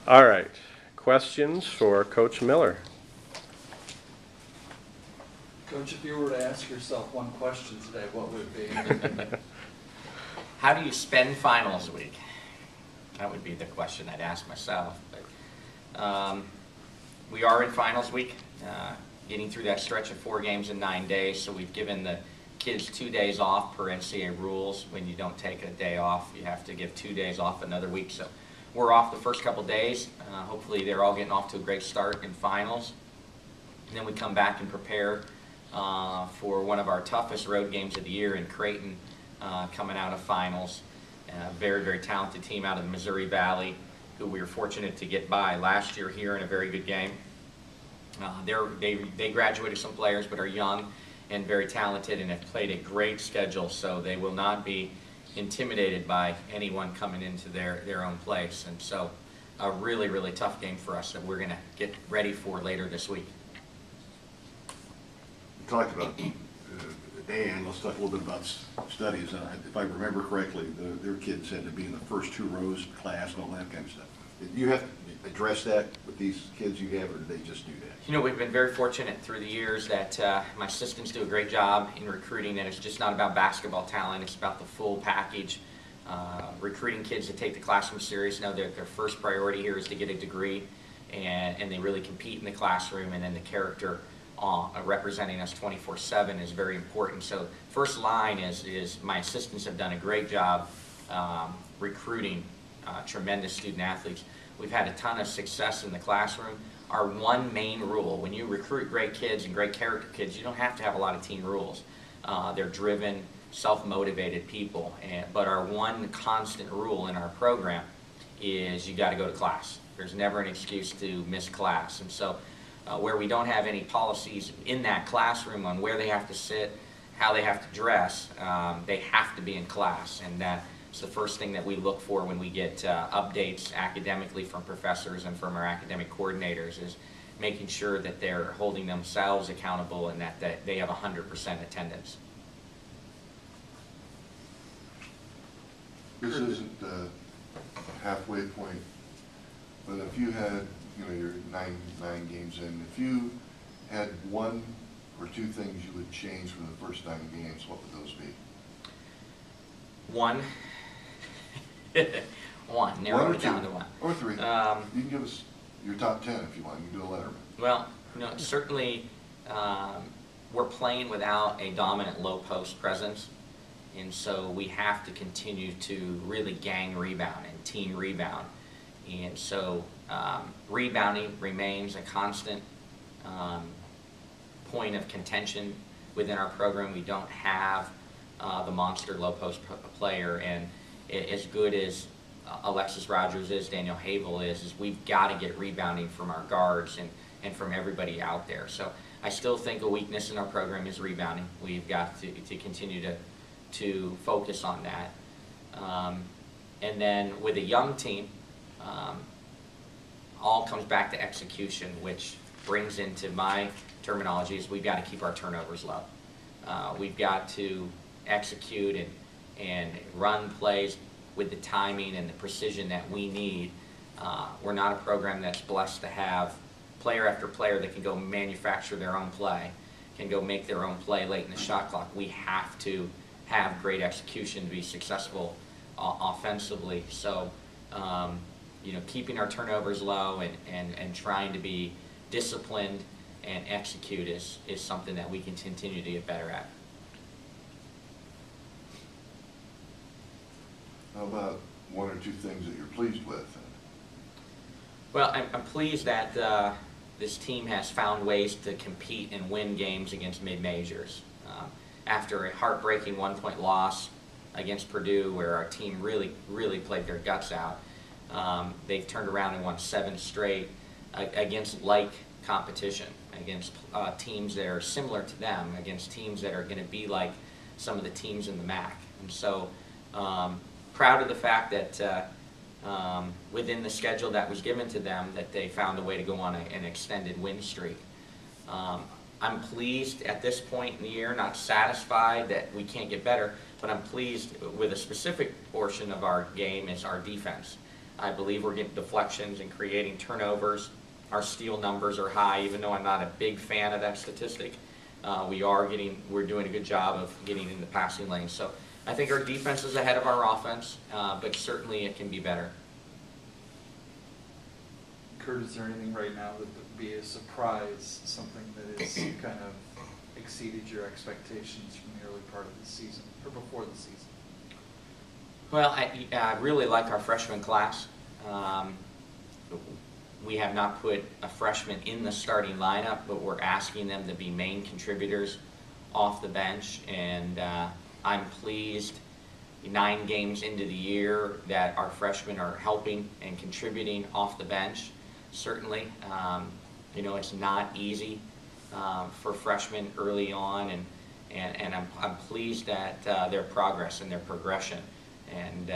All right. Questions for Coach Miller? Coach, if you were to ask yourself one question today, what would it be? How do you spend finals week? That would be the question I'd ask myself. But we are in finals week, getting through that stretch of 4 games in 9 days. So we've given the kids 2 days off per NCAA rules. When you don't take a day off, you have to give 2 days off another week. So we're off the first couple days. Hopefully they're all getting off to a great start in finals. And then we come back and prepare for one of our toughest road games of the year in Creighton, coming out of finals. Very, very talented team out of the Missouri Valley, who we were fortunate to get by last year here in a very good game. They graduated some players, but are young and very talented and have played a great schedule, so they will not be intimidated by anyone coming into their own place. And so a really, really tough game for us that we're going to get ready for later this week. Talked about Dan, let's talk a little bit about studies. If I remember correctly, their kids had to be in the first 2 rows of class and all that kind of stuff. Did you have to address that with these kids you have, or did they just do that? You know, we've been very fortunate through the years that my assistants do a great job in recruiting, and it's just not about basketball talent, it's about the full package. Recruiting kids to take the classroom serious, know that their first priority here is to get a degree, and they really compete in the classroom, and then the character representing us 24/7 is very important. So first line is my assistants have done a great job recruiting tremendous student athletes. We've had a ton of success in the classroom. Our one main rule, when you recruit great kids and great character kids, you don't have to have a lot of team rules. They're driven, self-motivated people, but our one constant rule in our program is you got to go to class. There's never an excuse to miss class. And so where we don't have any policies in that classroom on where they have to sit, how they have to dress, they have to be in class. And that's the first thing that we look for when we get updates academically from professors and from our academic coordinators, is making sure that they're holding themselves accountable and that they have 100% attendance. This isn't a halfway point, but if you had, you're nine games in, if you had 1 or 2 things you would change from the first 9 games, what would those be? 1. 1. Narrow it down to 1. Or 3. You can give us your top 10 if you want. You can do a letterman. Well, certainly we're playing without a dominant low post presence, and so we have to continue to really gang rebound and team rebound. And so rebounding remains a constant point of contention within our program. We don't have the monster low post player, and as good as Alexis Rogers is, Daniel Havel is we've got to get rebounding from our guards and from everybody out there. So I still think a weakness in our program is rebounding. We've got to continue to focus on that. And then with a young team, all comes back to execution, which brings into my terminology is we've got to keep our turnovers low. We've got to execute and run plays with the timing and the precision that we need. We're not a program that's blessed to have player after player that can go manufacture their own play, can go make their own play late in the shot clock. We have to have great execution to be successful offensively. So keeping our turnovers low and trying to be disciplined and execute is something that we can continue to get better at. How about 1 or 2 things that you're pleased with? Well, I'm pleased that this team has found ways to compete and win games against mid-majors. After a heartbreaking 1-point loss against Purdue, where our team really, really played their guts out, they've turned around and won 7 straight against like competition, against teams that are similar to them, against teams that are going to be like some of the teams in the MAC. And so proud of the fact that within the schedule that was given to them, that they found a way to go on an extended win streak. I'm pleased at this point in the year, not satisfied that we can't get better, but I'm pleased with a specific portion of our game is our defense. I believe we're getting deflections and creating turnovers. Our steal numbers are high, even though I'm not a big fan of that statistic. We're doing a good job of getting in the passing lane. So I think our defense is ahead of our offense, but certainly it can be better. Curt, is there anything right now that would be a surprise, something that has kind of exceeded your expectations from the early part of the season, or before the season? Well, I really like our freshman class. We have not put a freshman in the starting lineup, but we're asking them to be main contributors off the bench, and I'm pleased 9 games into the year that our freshmen are helping and contributing off the bench. Certainly, it's not easy for freshmen early on, and I'm pleased at their progress and their progression. And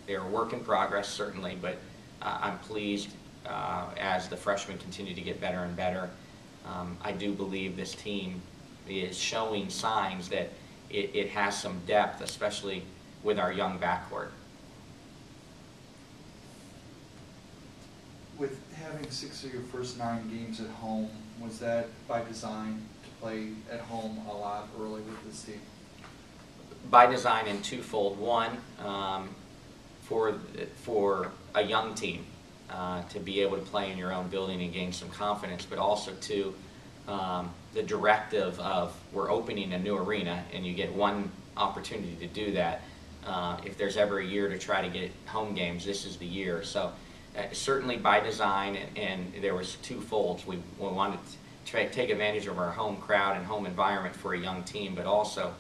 they're a work in progress, certainly, but I'm pleased as the freshmen continue to get better and better. I do believe this team is showing signs that it has some depth, especially with our young backcourt. With having 6 of your first 9 games at home, was that by design to play at home a lot early with this team? By design in twofold. One, for a young team to be able to play in your own building and gain some confidence, but also two, the directive of we're opening a new arena and you get one opportunity to do that. If there's ever a year to try to get home games, this is the year. So certainly by design, and there was two folds. We wanted to take advantage of our home crowd and home environment for a young team, but also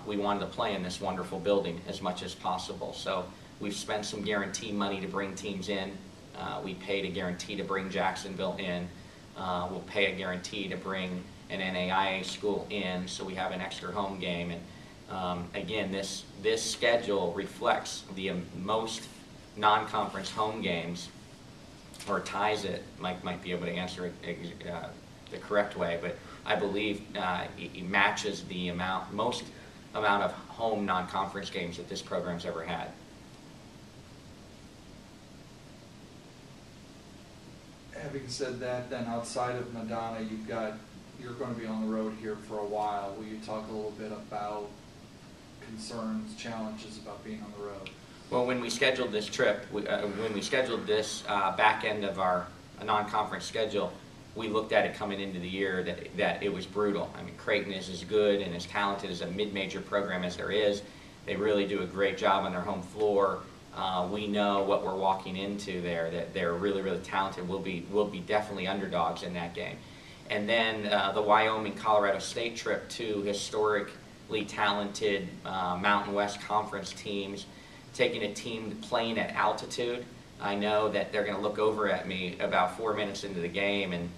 we wanted to play in this wonderful building as much as possible. So we've spent some guarantee money to bring teams in. We paid a guarantee to bring Jacksonville in. We'll pay a guarantee to bring an NAIA school in, so we have an extra home game. And again, this schedule reflects the most non-conference home games, or ties it. Mike might be able to answer it the correct way, but I believe it matches the most amount of home non-conference games that this program's ever had. Having said that, then outside of Madonna, you're going to be on the road here for a while. Will you talk a little bit about concerns, challenges about being on the road? Well, when we scheduled this trip, when we scheduled this back end of our non-conference schedule, we looked at it coming into the year that it was brutal. I mean, Creighton is as good and as talented as a mid-major program as there is. They really do a great job on their home floor. We know what we're walking into there, that they're really, really talented. We'll be definitely underdogs in that game. And then the Wyoming-Colorado State trip, two historically talented Mountain West Conference teams, taking a team playing at altitude. I know that they're going to look over at me about 4 minutes into the game, and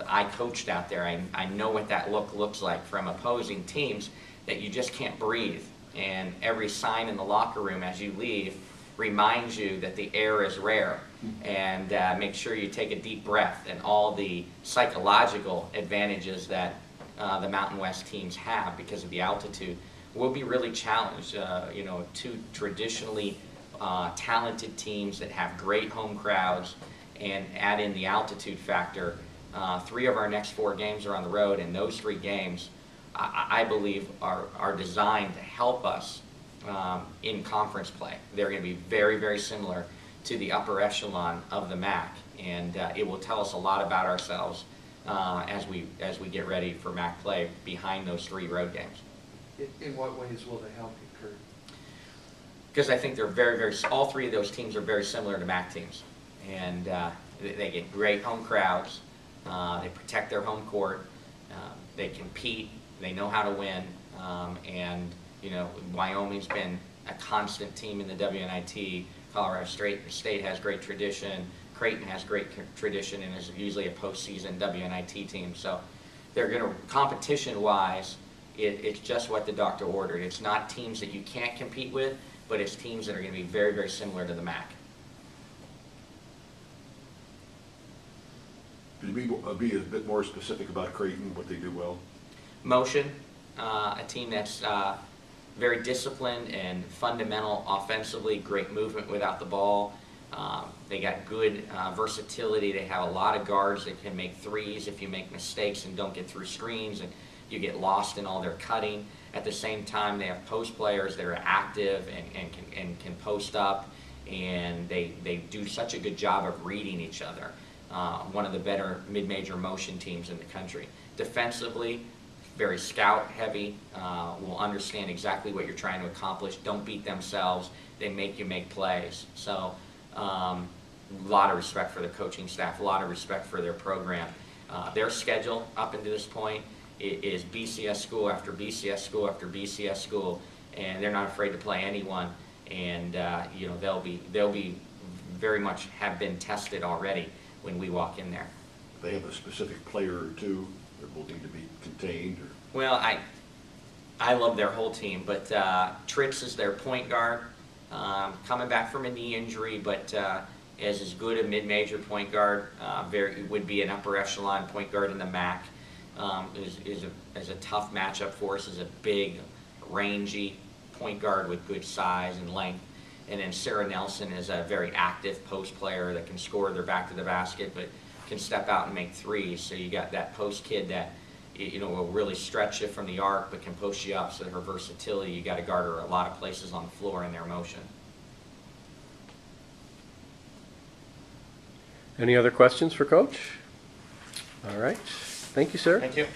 I coached out there. I know what that looks like from opposing teams, that you just can't breathe. And every sign in the locker room as you leave reminds you that the air is rare, and make sure you take a deep breath, and all the psychological advantages that the Mountain West teams have because of the altitude will be really challenged. Two traditionally talented teams that have great home crowds, and add in the altitude factor. 3 of our next 4 games are on the road, and those 3 games I believe are designed to help us in conference play. They're going to be very, very similar to the upper echelon of the MAC, and it will tell us a lot about ourselves as we get ready for MAC play behind those 3 road games. In what ways will they help you, Curt? Because I think they're very, very, all 3 of those teams are very similar to MAC teams. And they get great home crowds, they protect their home court, they compete, they know how to win, and Wyoming's been a constant team in the WNIT. Colorado State has great tradition, Creighton has great tradition, and is usually a postseason WNIT team. So they're going to, competition-wise, it's just what the doctor ordered. It's not teams that you can't compete with, but it's teams that are going to be very, very similar to the MAC. Could you be a bit more specific about Creighton, what they do well? Motion, a team that's very disciplined and fundamental offensively, great movement without the ball. They got good versatility. They have a lot of guards that can make threes if you make mistakes and don't get through screens and you get lost in all their cutting. At the same time, they have post players that are active and can post up, and they do such a good job of reading each other. One of the better mid-major motion teams in the country. Defensively, very scout heavy, will understand exactly what you're trying to accomplish, don't beat themselves, they make you make plays. So a lot of respect for the coaching staff, a lot of respect for their program. Their schedule up until this point is BCS school after BCS school after BCS school, and they're not afraid to play anyone, and you know, they'll be very much have been tested already when we walk in there. They have a specific player or two that will need to be contained, or? Well, I love their whole team, but Trix is their point guard, coming back from a knee injury, but as good a mid-major point guard, would be an upper echelon point guard in the MAC. Is a tough matchup for us. Is a big, rangy point guard with good size and length. And then Sarah Nelson is a very active post player that can score their back to the basket, but can step out and make threes. So you got that post kid that, you know, will really stretch you from the arc, but can post you up. So her versatility, you got to guard her a lot of places on the floor in their motion. Any other questions for Coach? All right. Thank you, sir. Thank you.